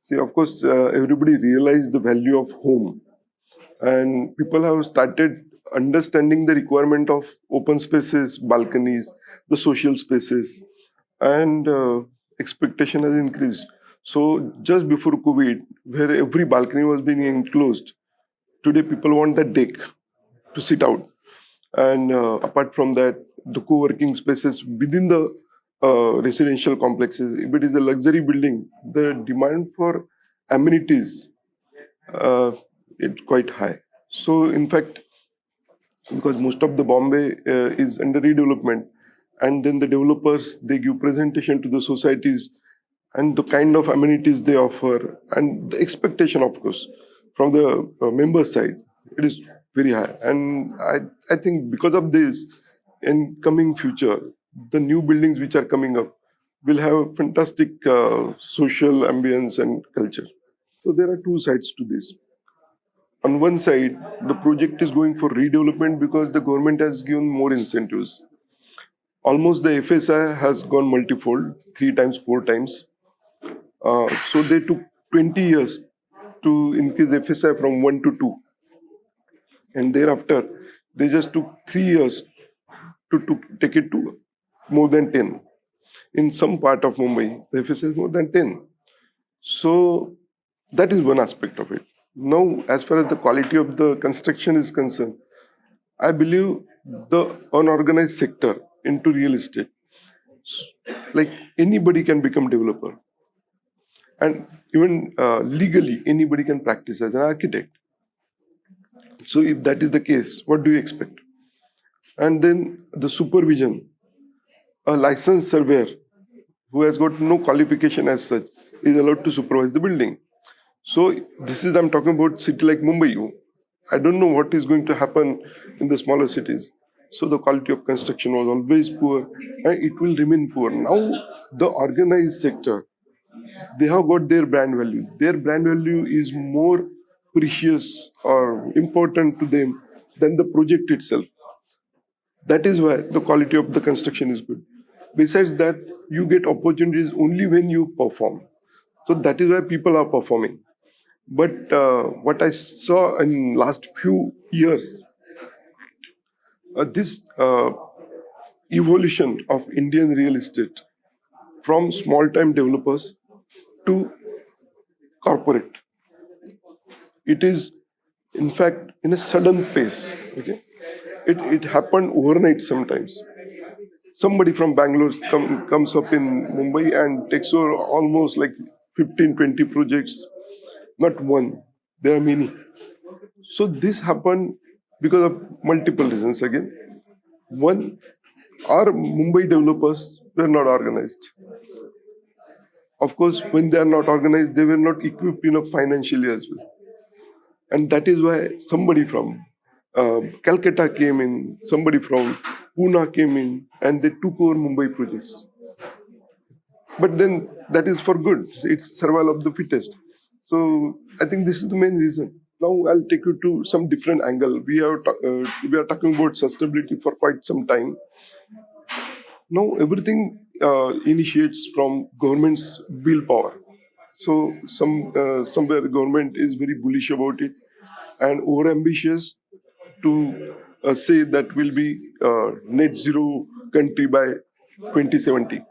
See, of course, everybody realized the value of home, and people have started understanding the requirement of open spaces, balconies, the social spaces, and expectation has increased. So, just before COVID, where every balcony was being enclosed, today people want the deck to sit out. And apart from that, the co-working spaces within the residential complexes, if it is a luxury building, the demand for amenities uh, it's quite high. So in fact, because most of the Bombay is under redevelopment, and then the developers, they give presentation to the societies and the kind of amenities they offer and the expectation, of course, from the member side, it is very high. And I think because of this, in coming future, the new buildings which are coming up will have fantastic social ambience and culture. So there are two sides to this. On one side, the project is going for redevelopment because the government has given more incentives. Almost the FSI has gone multifold, three times, four times. So they took 20 years to increase FSI from 1 to 2. And thereafter, they just took 3 years to take it to more than 10. In some part of Mumbai, the FSI is more than 10. So that is one aspect of it. Now, as far as the quality of the construction is concerned, I believe the unorganized sector into real estate, like anybody can become developer, and even legally anybody can practice as an architect. So if that is the case, what do you expect? And then the supervision, a licensed surveyor who has got no qualification as such is allowed to supervise the building. So this is I'm talking about city like Mumbai. I don't know what is going to happen in the smaller cities. So the quality of construction was always poor, and it will remain poor. Now the organized sector, they have got their brand value. Their brand value is more precious or important to them than the project itself. That is why the quality of the construction is good. Besides that, you get opportunities only when you perform. So that is why people are performing. But what I saw in last few years, this evolution of Indian real estate from small-time developers to corporate, it is in fact in a sudden pace. Okay, it happened overnight sometimes. Somebody from Bangalore comes up in Mumbai and takes over almost like 15, 20 projects, not one, there are many. So this happened because of multiple reasons again. One, our Mumbai developers were not organized. Of course, when they are not organized, they were not equipped enough financially as well. And that is why somebody from Calcutta came in, somebody from Pune came in, and they took over Mumbai projects. But then that is for good. It's survival of the fittest. So I think this is the main reason. Now I'll take you to some different angle. We are talking about sustainability for quite some time. Now everything initiates from government's willpower. So somewhere the government is very bullish about it and over ambitious to say that we'll be net zero country by 2070.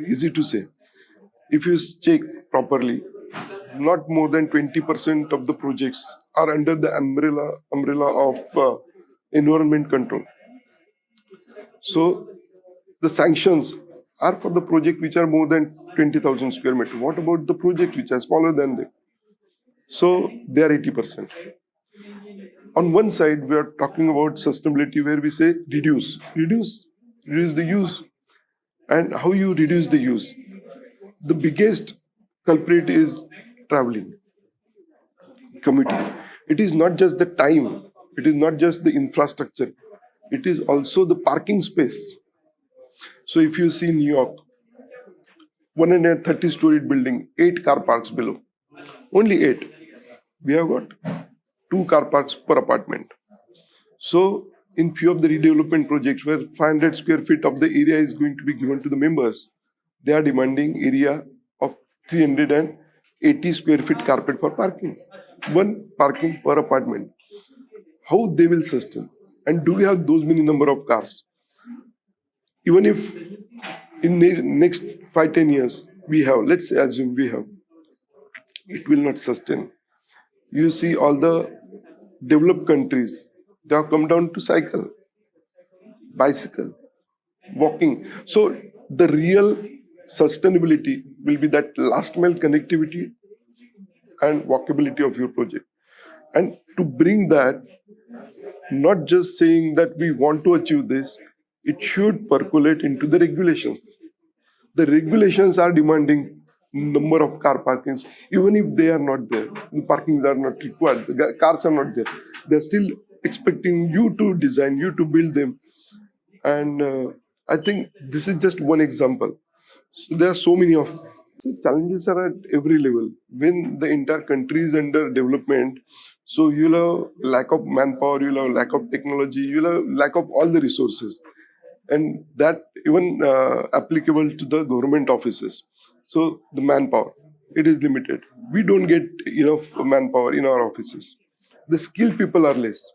Easy to say. If you check properly, not more than 20% of the projects are under the umbrella of environment control. So the sanctions are for the project which are more than 20,000 square meter. What about the project which are smaller than that? So they are 80%. On one side, we are talking about sustainability where we say reduce the use. And how you reduce the use? The biggest culprit is traveling, commuting. It is not just the time, it is not just the infrastructure, it is also the parking space. So if you see New York, 130-storied building, 8 car parks below, only 8. We have got 2 car parks per apartment. So in few of the redevelopment projects where 500 square feet of the area is going to be given to the members, they are demanding area of 380 square feet carpet for parking. One parking per apartment. How they will sustain? And do we have those many number of cars? Even if in next 5-10 years we have, let's say assume we have, it will not sustain. You see all the developed countries, they have come down to cycle, bicycle, walking. So the real sustainability will be that last mile connectivity and walkability of your project. And to bring that, not just saying that we want to achieve this, it should percolate into the regulations. The regulations are demanding number of car parkings, even if they are not there. The parkings are not required. The cars are not there. They're still expecting you to design, you to build them. And I think this is just one example. So there are so many of the challenges are at every level. When the entire country is under development, so you'll have lack of manpower, you'll have lack of technology, you'll have lack of all the resources, and that even applicable to the government offices. So the manpower, it is limited. We don't get enough manpower in our offices. The skilled people are less.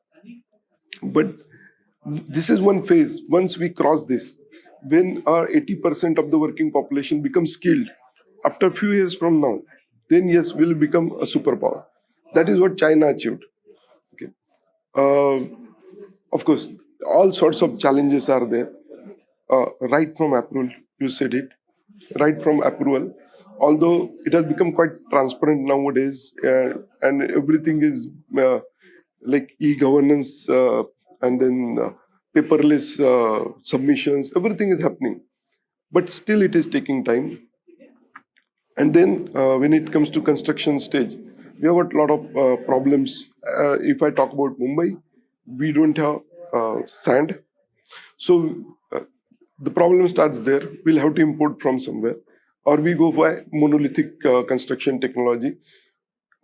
But this is one phase. Once we cross this, when our 80% of the working population becomes skilled, after a few years from now, then yes, we'll become a superpower. That is what China achieved. Okay. Uh, of course, all sorts of challenges are there. Right from approval, you said it, right from approval. Although it has become quite transparent nowadays, and everything is like e-governance, and then paperless submissions, everything is happening. But still, it is taking time. And then when it comes to construction stage, we have got a lot of problems. If I talk about Mumbai, we don't have sand. So the problem starts there. We'll have to import from somewhere, or we go by monolithic construction technology.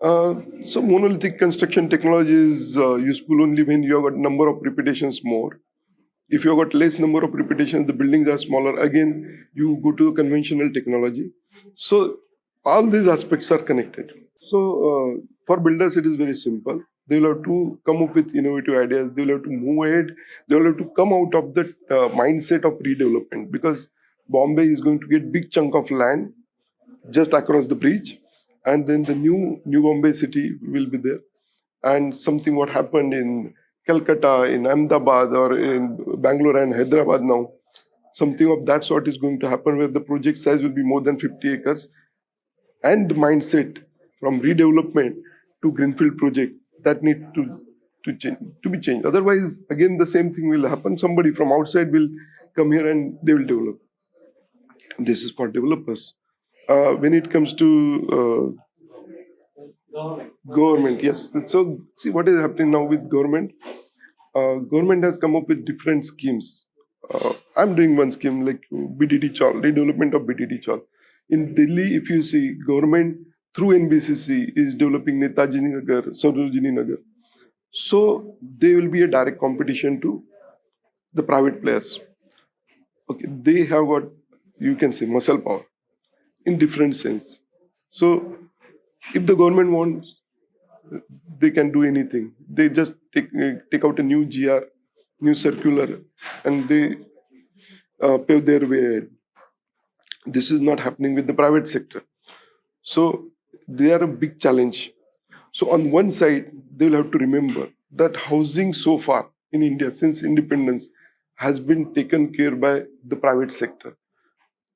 So monolithic construction technology is useful only when you have got number of repetitions more. If you have got less number of repetitions, the buildings are smaller. Again, you go to conventional technology. So all these aspects are connected. So for builders, it is very simple. They will have to come up with innovative ideas. They will have to move ahead. They will have to come out of the mindset of redevelopment, because Bombay is going to get big chunk of land just across the bridge, and then the new Bombay city will be there. And something what happened in Calcutta, in Ahmedabad, or in Bangalore and Hyderabad now, something of that sort is going to happen, where the project size will be more than 50 acres, and the mindset from redevelopment to greenfield project, that need to change, to be changed. Otherwise, again, the same thing will happen. Somebody from outside will come here and they will develop. This is for developers. When it comes to government, yes. So see what is happening now with government. Government has come up with different schemes. I'm doing one scheme like BTT Chawl, redevelopment of BTT Chawl. In Delhi, if you see, government through NBCC is developing Netaji Nagar, Sarojini Nagar. So they will be a direct competition to the private players. Okay, they have got, you can say, muscle power in different sense. So if the government wants, they can do anything. They just take out a new GR, new circular, and they pave their way ahead. This is not happening with the private sector. So they are a big challenge. So on one side, they will have to remember that housing so far in India since independence has been taken care by the private sector.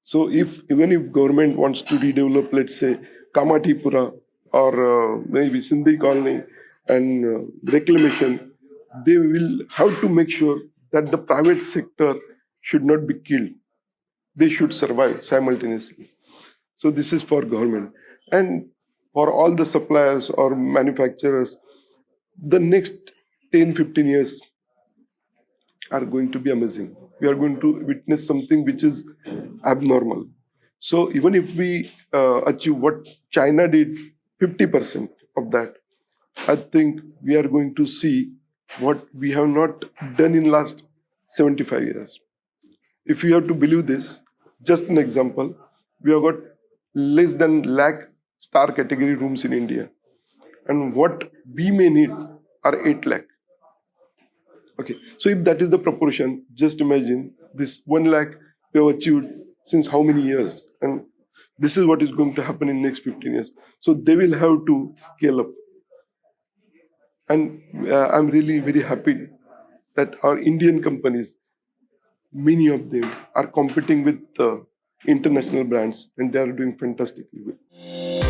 So if even if government wants to redevelop, let's say Kamathipura or maybe Sindhi colony and reclamation, they will have to make sure that the private sector should not be killed. They should survive simultaneously. So this is for government. And for all the suppliers or manufacturers, the next 10-15 years are going to be amazing. We are going to witness something which is abnormal. So even if we achieve what China did, 50% of that, I think we are going to see what we have not done in last 75 years. If you have to believe this, just an example, we have got less than lakh star category rooms in India. And what we may need are 8 lakh. Okay, so if that is the proportion, just imagine this 1 lakh we have achieved since how many years, and this is what is going to happen in next 15 years. So they will have to scale up, and I'm really very happy that our Indian companies, many of them, are competing with international brands, and they are doing fantastically well.